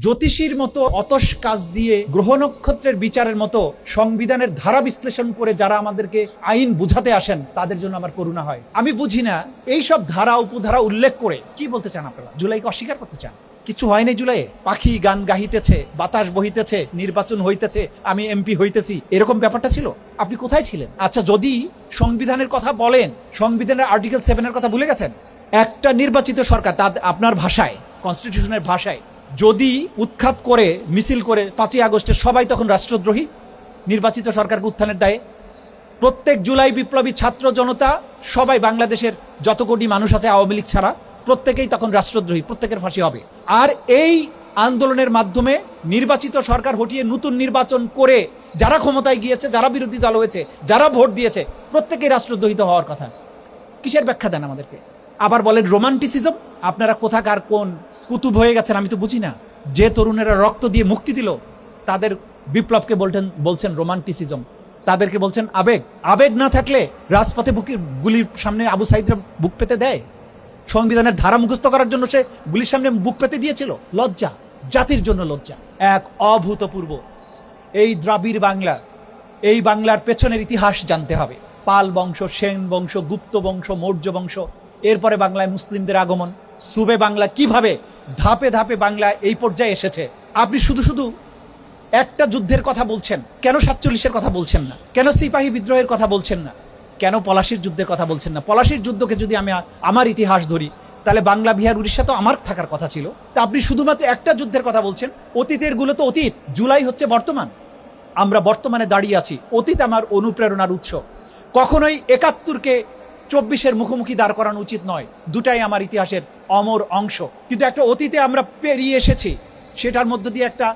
জ্যোতিষীর মতো অতস কাজ দিয়ে গ্রহ নক্ষত্রের বিচারের মতো সংবিধানের ধারা বিশ্লেষণ করে যারা আমাদেরকে আইন বুঝাতে আসেন তাদের জন্য আমার করুণা হয়। আমি বুঝি না এইসব ধারা উপধারা উল্লেখ করে কি বলতে চান আপনারা? জুলাইকে অস্বীকার করতে চান? কিছু হয়নি জুলাইয়ে? পাখি গান গাহিতেছে, বাতাস বহিতেছে, নির্বাচন হইতেছে, আমি এমপি হইতেছি, এরকম ব্যাপারটা ছিল? আপনি কোথায় ছিলেন? আচ্ছা, যদি সংবিধানের কথা বলেন, সংবিধানের আর্টিকেল 7-এর কথা ভুলে গেছেন? একটা নির্বাচিত সরকার, তার আপনার ভাষায়, কনস্টিটিউশনের ভাষায়, যদি উৎখাত করে মিছিল করে 5ই আগস্টে সবাই তখন রাষ্ট্রদ্রোহী, নির্বাচিত সরকারকে উত্থানের দায়ে প্রত্যেক জুলাই বিপ্লবী ছাত্র জনতা সবাই, বাংলাদেশের যত কোটি মানুষ আছে আওয়ামী লীগ ছাড়া, প্রত্যেকেই তখন রাষ্ট্রদ্রোহী, প্রত্যেকের ফাঁসি হবে। আর এই আন্দোলনের মাধ্যমে নির্বাচিত সরকার হটিয়ে নতুন নির্বাচন করে যারা ক্ষমতায় গিয়েছে, যারা বিরোধী দল হয়েছে, যারা ভোট দিয়েছে, প্রত্যেকেই রাষ্ট্রদ্রোহিত হওয়ার কথা। কিসের ব্যাখ্যা দেন আমাদেরকে? আবার বলেন রোমান্টিসিজম। আপনারা কোথাকার কোন কুতুব হয়ে গেছেন আমি তো বুঝি না। যে তরুণেরা রক্ত দিয়ে মুক্তি দিল তাদের বিপ্লবকে বলছেন রোমান্টিসিজম, তাদেরকে বলছেন আবেগ। আবেগ না থাকলে রাজপথে গুলির সামনে আবু সাইদরা বুক পেতে দেয়? সংবিধানের ধারা মুখস্থ করার জন্য সে গুলির সামনে বুক পেতে দিয়েছিল? লজ্জা, জাতির জন্য লজ্জা, এক অভূতপূর্ব। এই দ্রাবিড় বাংলা, এই বাংলার পেছনের ইতিহাস জানতে হবে। পাল বংশ, সেন বংশ, গুপ্ত বংশ, মৌর্য বংশ, এরপরে বাংলায় মুসলিমদের আগমন, সুবে বাংলা, কিভাবে ধাপে ধাপে বাংলা এই পর্যায়ে এসেছে। আপনি শুধু শুধু একটা যুদ্ধের কথা বলছেন, কেন 47-এর কথা বলছেন না? কেন সিপাহী বিদ্রোহের কথা বলছেন না? কেন পলাশির যুদ্ধের কথা বলছেন না? পলাশির যুদ্ধকে যদি আমি আমার ইতিহাস ধরি, তাহলে বাংলা, বিহার, উড়িষ্যা তো আমার থাকার কথা ছিল। তা আপনি শুধুমাত্র একটা যুদ্ধের কথা বলছেন। অতীতের গুলো তো অতীত, জুলাই হচ্ছে বর্তমান। আমরা বর্তমানে দাঁড়িয়ে আছি। অতীত আমার অনুপ্রেরণার উৎস। কখনোই 71-কে 24-এর মুখোমুখি দাঁড় করানো উচিত নয়। দুটাই আমার ইতিহাসের অমর অংশ। কিন্তু একটা অতীতে আমরা পেরিয়ে এসেছি, সেটার মধ্য দিয়ে একটা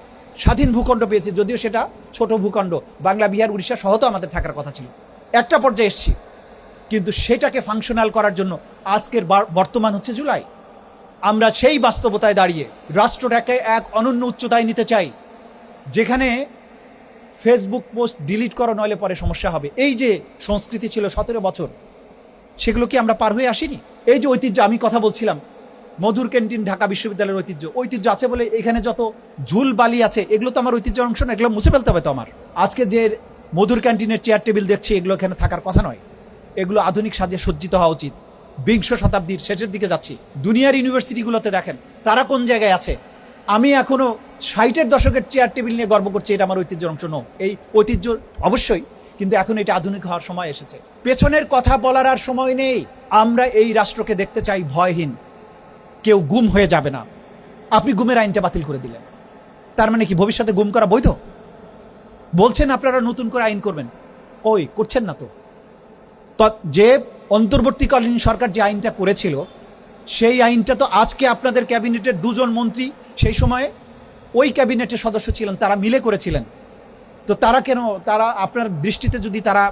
স্বাধীন ভূখণ্ড পেয়েছি, যদিও সেটা ছোট ভূখণ্ড। বাংলা, বিহার, উড়িষ্যা সহ তো আমাদের থাকার কথা ছিল। একটা পর্যায়ে এসেছি, কিন্তু সেটাকে ফাংশনাল করার জন্য আজকের বর্তমান হচ্ছে জুলাই। আমরা সেই বাস্তবতায় দাঁড়িয়ে রাষ্ট্রটাকে এক অনন্য উচ্চতায় নিতে চাই, যেখানে ফেসবুক পোস্ট ডিলিট করো, নইলে পরে সমস্যা হবে। এই যে সংস্কৃতি ছিল 17 বছর, সেগুলো কি আমরা পার হয়ে আসিনি? এই যে ঐতিহ্য, আমি কথা বলছিলাম, মধুর ক্যান্টিন ঢাকা বিশ্ববিদ্যালয়ের ঐতিহ্য আছে বলে এখানে যত ঝুল বালি আছে, এগুলো তো আমার ঐতিহ্যের অংশ না। এগুলো মুছে ফেলতে হবে তো আমার। আজকে যে মধুর ক্যান্টিনের চেয়ার টেবিল দেখছি, এগুলো এখানে থাকার কথা নয়। এগুলো আধুনিক সাজে সজ্জিত হওয়া উচিত। 20 শতাব্দীর শেষের দিকে যাচ্ছি। দুনিয়ার ইউনিভার্সিটিগুলোতে দেখেন তারা কোন জায়গায় আছে। আমি এখনো 60-এর দশকের চেয়ার টেবিল নিয়ে গর্ব করছি, এটা আমার ঐতিহ্যের অংশ নয়। এই ঐতিহ্য অবশ্যই, কিন্তু এখন এটা আধুনিক হওয়ার সময় এসেছে। পেছনের কথা বলার আর সময় নেই। আমরা এই রাষ্ট্রকে দেখতে চাই ভয়হীন। কেউ গুম হয়ে যাবে না। আপনি গুমের আইনটা বাতিল করে দিলেন, তার মানে কি ভবিষ্যতে গুম করা বৈধ? বলছেন আপনারা নতুন করে আইন করবেন, ওই করছেন না তো। যে অন্তর্বর্তীকালীন সরকার যে আইনটা করেছিল, সেই আইনটা তো আজকে আপনাদের ক্যাবিনেটের 2 জন মন্ত্রী সেই সময়ে ওই ক্যাবিনেটের সদস্য ছিলেন, তারা মিলে করেছিলেন। তো তারা কেন, তারা আপনার দৃষ্টিতে যদি তারা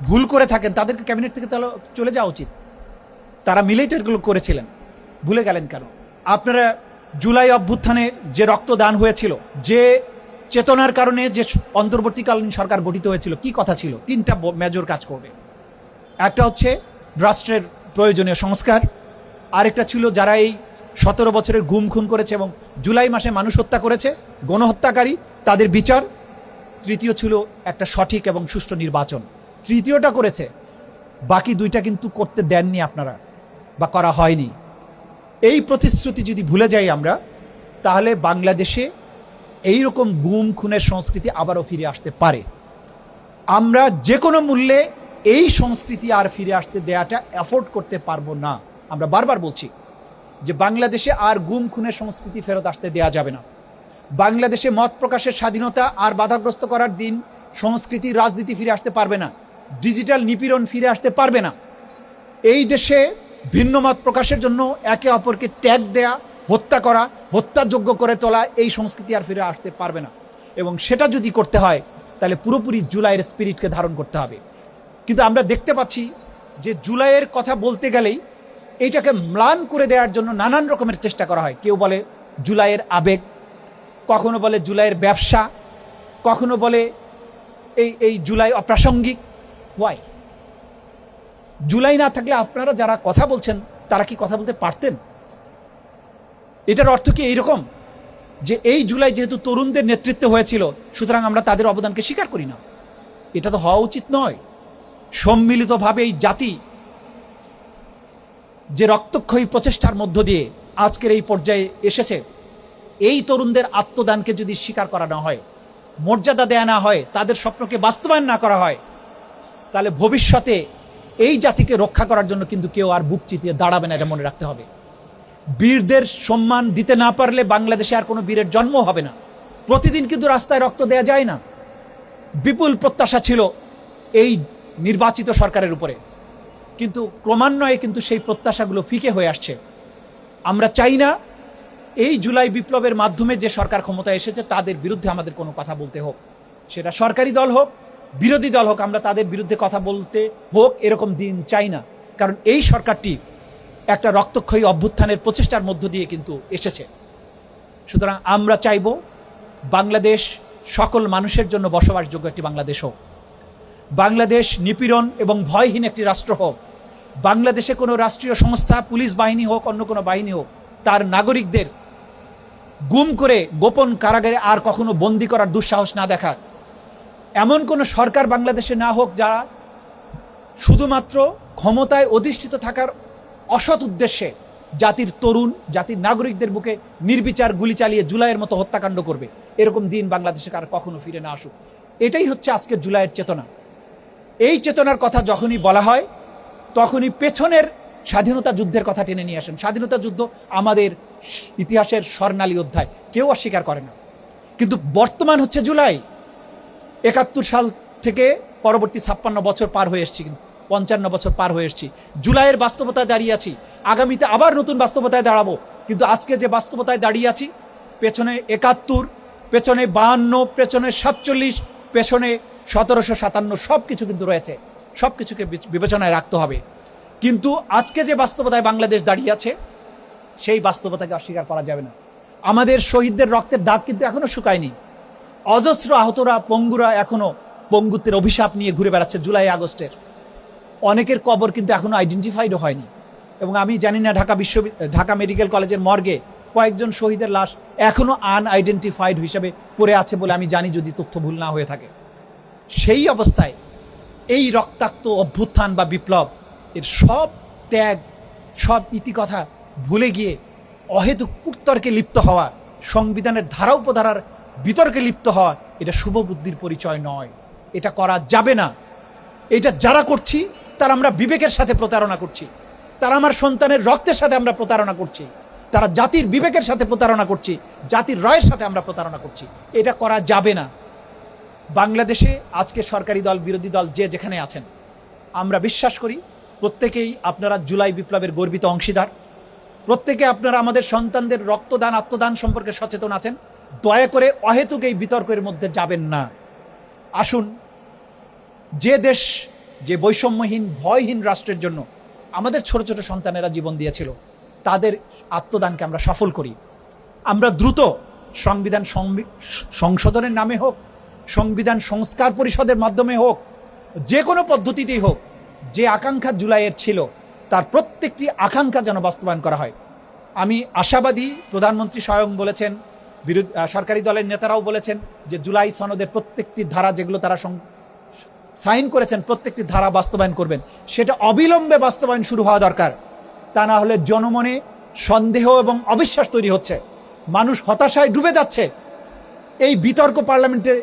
ভুল করে থাকেন, তাদেরকে ক্যাবিনেট থেকে তাহলে চলে যাওয়া উচিত। তারা মিলেই তো এগুলো করেছিলেন, ভুলে গেলেন কেন? আপনারা জুলাই অভ্যুত্থানে যে রক্তদান হয়েছিল, যে চেতনার কারণে যে অন্তর্বর্তীকালীন সরকার গঠিত হয়েছিল, কি কথা ছিল? 3টা মেজর কাজ করবে। একটা হচ্ছে রাষ্ট্রের প্রয়োজনীয় সংস্কার, আরেকটা ছিল যারা এই 17 বছরের গুম খুন করেছে এবং জুলাই মাসে মানুষ হত্যা করেছে, গণহত্যাকারী, তাদের বিচার। তৃতীয় ছিল একটা সঠিক এবং সুষ্ঠু নির্বাচন। তৃতীয়টা করেছে, বাকি 2টা কিন্তু করতে দেননি আপনারা, বা করা হয়নি। এই প্রতিশ্রুতি যদি ভুলে যাই আমরা, তাহলে বাংলাদেশে এই রকম গুম খুনের সংস্কৃতি আবারও ফিরে আসতে পারে। আমরা যে কোনো মূল্যে এই সংস্কৃতি আর ফিরে আসতে দেয়াটা অ্যাফোর্ড করতে পারবো না। আমরা বারবার বলছি যে বাংলাদেশে আর গুম খুনের সংস্কৃতি ফেরত আসতে দেয়া যাবে না। বাংলাদেশে মত প্রকাশের স্বাধীনতা আর বাধাগ্রস্ত করার দিন, সংস্কৃতি, রাজনীতি ফিরে আসতে পারবে না। ডিজিটাল নিপীড়ন ফিরে আসতে পারবে না। এই দেশে ভিন্ন মত প্রকাশের জন্য একে অপরকে ট্যাগ দেয়া, হত্যা করা, হত্যাযোগ্য করে তোলা, এই সংস্কৃতি আর ফিরে আসতে পারবে না। এবং সেটা যদি করতে হয়, তাহলে পুরোপুরি জুলাইয়ের স্পিরিটকে ধারণ করতে হবে। কিন্তু আমরা দেখতে পাচ্ছি যে জুলাইয়ের কথা বলতে গেলেই এইটাকে ম্লান করে দেওয়ার জন্য নানান রকমের চেষ্টা করা হয়। কেউ বলে জুলাইয়ের আবেগ, কখনো বলে জুলাইয়ের ব্যবসা, কখনো বলে এই জুলাই অপ্রাসঙ্গিক। ওয়াই? জুলাই না থাকলে আপনারা যারা কথা বলছেন তারা কি কথা বলতে পারতেন? এটার অর্থ কি এইরকম যে এই জুলাই যেহেতু তরুণদের নেতৃত্বে হয়েছিল, সুতরাং আমরা তাদের অবদানকে স্বীকার করি না। এটা তো হওয়া উচিত নয়। সম্মিলিতভাবে এই জাতি যে রক্তক্ষয়ী প্রচেষ্টার মধ্য দিয়ে আজকের এই পর্যায়ে এসেছে, এই তরুণদের আত্মদানকে যদি স্বীকার করা না হয়, মর্যাদা দেয়া না হয়, তাদের স্বপ্নকে বাস্তবায়ন না করা হয়, তাহলে ভবিষ্যতে এই জাতিকে রক্ষা করার জন্য কিন্তু কেউ আর বুক চিতিয়ে দাঁড়াবে না, এটা মনে রাখতে হবে। বীরদের সম্মান দিতে না পারলে বাংলাদেশে আর কোনো বীরের জন্ম হবে না। প্রতিদিন কিন্তু রাস্তায় রক্ত দেয়া যায় না। বিপুল প্রত্যাশা ছিল এই নির্বাচিত সরকারের উপরে, কিন্তু ক্রমান্বয়ে কিন্তু সেই প্রত্যাশাগুলো ফিকে হয়ে আসছে। আমরা চাই না এই জুলাই বিপ্লবের মাধ্যমে যে সরকার ক্ষমতায় এসেছে তাদের বিরুদ্ধে আমাদের কোনো কথা বলতে হোক, সেটা সরকারি দল হোক, বিরোধী দল হোক, আমরা তাদের বিরুদ্ধে কথা বলতে হোক এরকম দিন চাই না। কারণ এই সরকারটি একটা রক্তক্ষয়ী অভ্যুত্থানের প্রচেষ্টার মধ্য দিয়ে কিন্তু এসেছে। সুতরাং আমরা চাইব বাংলাদেশ সকল মানুষের জন্য বসবাসযোগ্য একটি বাংলাদেশ হোক, বাংলাদেশ নিপীড়ন এবং ভয়হীন একটি রাষ্ট্র হোক। বাংলাদেশে কোনো রাষ্ট্রীয় সংস্থা, পুলিশ বাহিনী হোক, অন্য কোনো বাহিনী হোক, তার নাগরিকদের গুম করে গোপন কারাগারে আর কখনো বন্দী করার দুঃসাহস না দেখায় এমন কোনো সরকার বাংলাদেশে না হোক যারা শুধুমাত্র ক্ষমতায় অধিষ্ঠিত থাকার অসৎ উদ্দেশ্যে জাতির তরুণ, জাতির নাগরিকদের বুকে নির্বিচার গুলি চালিয়ে জুলাইয়ের মতো হত্যাকাণ্ড করবে। এরকম দিন বাংলাদেশে আর কখনো ফিরে না আসুক। এটাই হচ্ছে আজকের জুলাইয়ের চেতনা। এই চেতনার কথা যখনই বলা হয় তখনই পেছনের স্বাধীনতা যুদ্ধের কথা টেনে নিয়ে আসেন। স্বাধীনতা যুদ্ধ আমাদের ইতিহাসের স্বর্ণালী অধ্যায়, কেউ অস্বীকার করে না। কিন্তু বর্তমান হচ্ছে জুলাই। ৭১ সাল থেকে পরবর্তী ৫৬ বছর পার হয়ে এসেছি, ৫৫ বছর পার হয়ে এসেছি। জুলাইয়ের বাস্তবতায় দাঁড়িয়ে আছি, আগামীতে আবার নতুন বাস্তবতায় দাঁড়াবো। কিন্তু আজকে যে বাস্তবতায় দাঁড়িয়ে আছি, পেছনে ৭১, পেছনে ৫২, পেছনে ৪৭, পেছনে ১৭৫৭, সব কিছু কিন্তু রয়েছে। সব কিছুকে বিবেচনায় রাখতে হবে। কিন্তু আজকে যে বাস্তবতায় বাংলাদেশ দাঁড়িয়ে আছে, সেই বাস্তবতাকে অস্বীকার করা যাবে না। আমাদের শহীদদের রক্তের দাগ কিন্তু এখনো শুকায়নি। অজস্র আহতরা, পঙ্গুরা এখনো পঙ্গুত্বের অভিশাপ নিয়ে ঘুরে বেড়াচ্ছে। জুলাই আগস্টের অনেকের কবর কিন্তু এখনো আইডেন্টিফাইডও হয়নি। এবং আমি জানি না ঢাকা মেডিকেল কলেজের মর্গে কয়েকজন শহীদের লাশ এখনো আনআইডেন্টিফাইড হিসেবে পড়ে আছে বলে আমি জানি, যদি তথ্য ভুল না হয়ে থাকে। সেই অবস্থায় এই রক্তাক্ত অভ্যুত্থান বা বিপ্লব এর সব ত্যাগ, সব ইতিকথা ভুলে গিয়ে অহেতুক কুটতর্কে লিপ্ত হওয়া, সংবিধানের ধারা উপধারার বিতর্কে লিপ্ত হওয়া, এটা শুভ বুদ্ধির পরিচয় নয়। এটা করা যাবে না। এটা যারা করছি তারা আমরা বিবেকের সাথে প্রতারণা করছি, তারা আমার সন্তানের রক্তের সাথে আমরা প্রতারণা করছি, তারা জাতির বিবেকের সাথে প্রতারণা করছি, জাতির রায়ের সাথে আমরা প্রতারণা করছি। এটা করা যাবে না। বাংলাদেশে আজকে সরকারি দল, বিরোধী দল যে যেখানে আছেন, আমরা বিশ্বাস করি প্রত্যেকেই আপনারা জুলাই বিপ্লবের গর্বিত অংশীদার। প্রত্যেকে আপনারা আমাদের সন্তানদের রক্তদান, আত্মদান সম্পর্কে সচেতন আছেন। দয়া করে অহেতুক এই বিতর্কের মধ্যে যাবেন না। আসুন, যে দেশ, যে বৈষম্যহীন, ভয়হীন রাষ্ট্রের জন্য আমাদের ছোট ছোট সন্তানেরা জীবন দিয়েছিল, তাদের আত্মদানকে আমরা সফল করি। আমরা দ্রুত সংবিধান সংশোধনের নামে হোক, সংবিধান সংস্কার পরিষদের মাধ্যমে হোক, যে কোনো পদ্ধতিতেই হোক, যে আকাঙ্ক্ষা জুলাইয়ের ছিল তার প্রত্যেকটি আকাঙ্ক্ষা যেন বাস্তবায়ন করা হয়। আমি আশাবাদী, প্রধানমন্ত্রী স্বয়ং বলেছেন, সরকারি দলের নেতারাও বলেছেন যে জুলাই সনদের প্রত্যেকটি ধারা যেগুলো তারা সাইন করেছেন, প্রত্যেকটি ধারা বাস্তবায়ন করবেন। সেটা অবিলম্বে বাস্তবায়ন শুরু হওয়া দরকার। তা না হলে জনমনে সন্দেহ এবং অবিশ্বাস তৈরি হচ্ছে, মানুষ হতাশায় ডুবে যাচ্ছে। এই বিতর্ক পার্লামেন্টে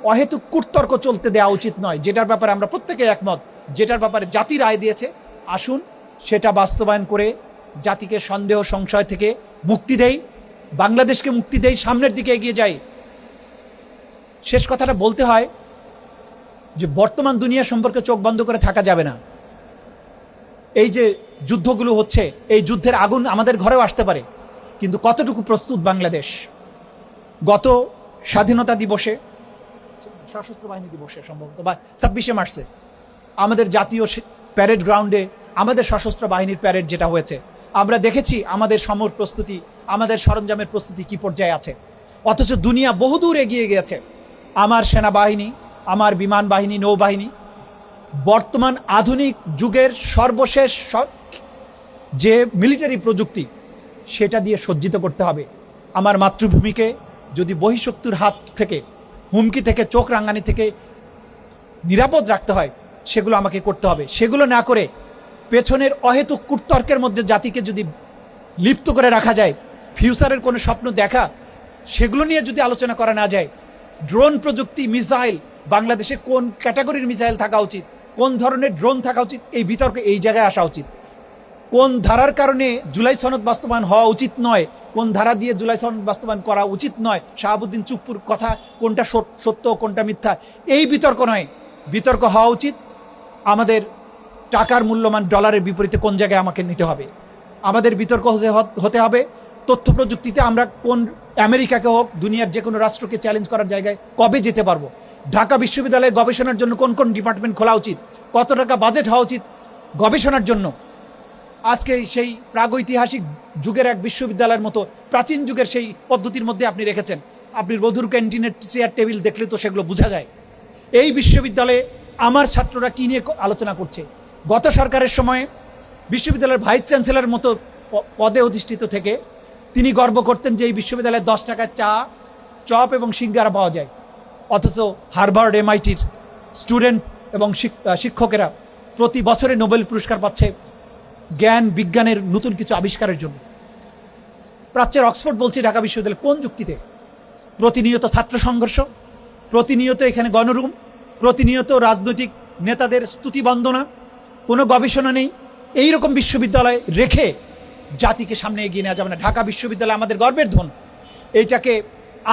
অহেতুক কুটতর্ক চলতে দেওয়া উচিত নয়। যেটার ব্যাপারে আমরা প্রত্যেকে একমত, যেটার ব্যাপারে জাতি রায় দিয়েছে, আসুন সেটা বাস্তবায়ন করে জাতিকে সন্দেহ, সংশয় থেকে মুক্তি দেই, বাংলাদেশকে মুক্তি দেই, সামনের দিকে এগিয়ে যাই। শেষ কথাটা বলতে হয় যে বর্তমান দুনিয়া সম্পর্কে চোখ বন্ধ করে থাকা যাবে না। এই যে যুদ্ধগুলো হচ্ছে, এই যুদ্ধের আগুন আমাদের ঘরেও আসতে পারে, কিন্তু কতটুকু প্রস্তুত বাংলাদেশ? গত স্বাধীনতা দিবসে, সশস্ত্র বাহিনী দিবসে সম্ভবত, বা ২৬শে মার্চে আমাদের জাতীয় প্যারেড গ্রাউন্ডে আমাদের সশস্ত্র বাহিনীর প্যারেড যেটা হয়েছে, আমরা দেখেছি আমাদের সমর প্রস্তুতি, আমাদের সরঞ্জামের প্রস্তুতি কি পর্যায়ে আছে। অথচ দুনিয়া বহুদূর এগিয়ে গিয়েছে। আমার সেনাবাহিনী, আমার বিমান বাহিনী, নৌবাহিনী বর্তমান আধুনিক যুগের সর্বশেষ যে মিলিটারি প্রযুক্তি, সেটা দিয়ে সজ্জিত করতে হবে। আমার মাতৃভূমিকে, যদি বহিঃশক্তির হাত থেকে, হুমকি থেকে, চোখ রাঙানি থেকে নিরাপদ রাখতে হয়, সেগুলো আমাকে করতে হবে। সেগুলো না করে পেছনের অহেতুক কুটতর্কের মধ্যে জাতিকে যদি লিপ্ত করে রাখা যায়, ফিউচারের কোনো স্বপ্ন দেখা, সেগুলো নিয়ে যদি আলোচনা করা না যায়, ড্রোন প্রযুক্তি, মিসাইল, বাংলাদেশে কোন ক্যাটাগরির মিসাইল থাকা উচিত, কোন ধরনের ড্রোন থাকা উচিত, এই বিতর্ক এই জায়গায় আসা উচিত। কোন ধারার কারণে জুলাই সনদ বাস্তবায়ন হওয়া উচিত নয়, কোন ধারা দিয়ে জুলাই সনদ বাস্তবায়ন করা উচিত নয়, শাহাবুদ্দিন চুপ্পুর কথা কোনটা সত্য কোনটা মিথ্যা, এই বিতর্ক নয়। বিতর্ক হওয়া উচিত আমাদের টাকার মূল্যমান ডলারের বিপরীতে কোন জায়গায় আমাকে নিতে হবে। আমাদের বিতর্ক হতে হবে তথ্য প্রযুক্তিতে আমরা কোন, আমেরিকাকে হোক, দুনিয়ার যে কোনো রাষ্ট্রকে চ্যালেঞ্জ করার জায়গায় কবে যেতে পারবো। ঢাকা বিশ্ববিদ্যালয়ে গবেষণার জন্য কোন কোন ডিপার্টমেন্ট খোলা উচিত, কত টাকা বাজেট হওয়া উচিত গবেষণার জন্য। আজকে সেই প্রাগৈতিহাসিক যুগের এক বিশ্ববিদ্যালয়ের মতো প্রাচীন যুগের সেই পদ্ধতির মধ্যে আপনি রেখেছেন। আপনি বধুর ক্যান্টিনের চেয়ার টেবিল দেখলে তো সেগুলো বোঝা যায়। এই বিশ্ববিদ্যালয়ে আমার ছাত্ররা কী নিয়ে আলোচনা করছে। গত সরকারের সময়ে বিশ্ববিদ্যালয়ের ভাইস চ্যান্সেলর মতো পদে অধিষ্ঠিত থেকে তিনি গর্ব করতেন যে এই বিশ্ববিদ্যালয়ে 10 টাকায় চা, চপ এবং সিঙ্গারা পাওয়া যায়, অথচ হার্ভার্ড, MIT-র স্টুডেন্ট এবং শিক্ষকেরা প্রতি বছরে নোবেল পুরস্কার পাচ্ছে জ্ঞান বিজ্ঞানের নতুন কিছু আবিষ্কারের জন্য। প্রাচ্যের অক্সফোর্ড বলছি ঢাকা বিশ্ববিদ্যালয় কোন যুক্তিতে? প্রতিনিয়ত ছাত্র সংঘর্ষ, প্রতিনিয়ত এখানে গণরুম, প্রতিনিয়ত রাজনৈতিক নেতাদের স্তুতি বন্দনা, কোনো গবেষণা নেই। এই রকম বিশ্ববিদ্যালয় রেখে জাতিকে সামনে এগিয়ে নেওয়া যাবে না। ঢাকা বিশ্ববিদ্যালয় আমাদের গর্বের ধন, এইটাকে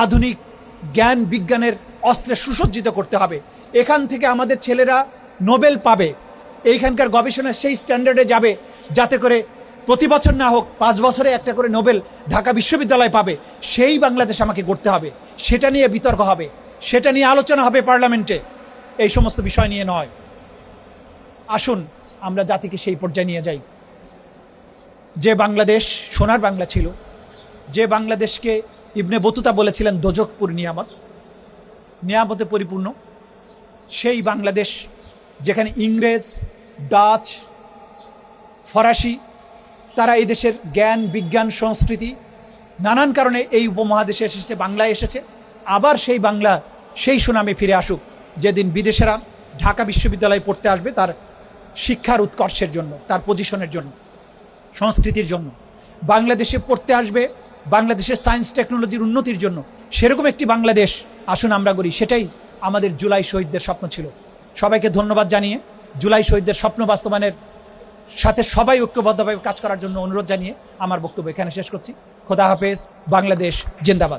আধুনিক জ্ঞান বিজ্ঞানের অস্ত্রে সুসজ্জিত করতে হবে। এখান থেকে আমাদের ছেলেরা নোবেল পাবে, এইখানকার গবেষণা সেই স্ট্যান্ডার্ডে যাবে যাতে করে প্রতি বছর না হোক 5 বছরে একটা করে নোবেল ঢাকা বিশ্ববিদ্যালয় পাবে। সেই বাংলাদেশ আমাকে গড়তে হবে, সেটা নিয়ে বিতর্ক হবে, সেটা নিয়ে আলোচনা হবে পার্লামেন্টে, এই সমস্ত বিষয় নিয়ে নয়। আসুন আমরা জাতিকে সেই পর্যায়ে নিয়ে যাই। যে বাংলাদেশ সোনার বাংলা ছিল, যে বাংলাদেশকে ইবনে বতুতা বলেছিলেন দোজখপুর নিয়ামত, নিয়ামতে পরিপূর্ণ, সেই বাংলাদেশ যেখানে ইংরেজ, ডাচ, ফরাসি তারা এই দেশের জ্ঞান বিজ্ঞান সংস্কৃতি নানান কারণে এই উপমহাদেশে এসেছে, বাংলায় এসেছে। আবার সেই বাংলা সেই সুনামে ফিরে আসুক, যেদিন বিদেশেরা ঢাকা বিশ্ববিদ্যালয়ে পড়তে আসবে তার শিক্ষার উৎকর্ষের জন্য, তার পজিশনের জন্য, সংস্কৃতির জন্য। বাংলাদেশে পড়তে আসবে বাংলাদেশের সায়েন্স টেকনোলজির উন্নতির জন্য। সেরকম একটি বাংলাদেশ আসুন আমরা করি, সেটাই আমাদের জুলাই শহীদদের স্বপ্ন ছিল। সবাইকে ধন্যবাদ জানিয়ে জুলাই শহীদদের স্বপ্ন বাস্তবায়নের সাথে সবাই ঐক্যবদ্ধভাবে কাজ করার জন্য অনুরোধ জানিয়ে আমার বক্তব্য এখানে শেষ করছি। খোদা হাফেজ। বাংলাদেশ জিন্দাবাদ।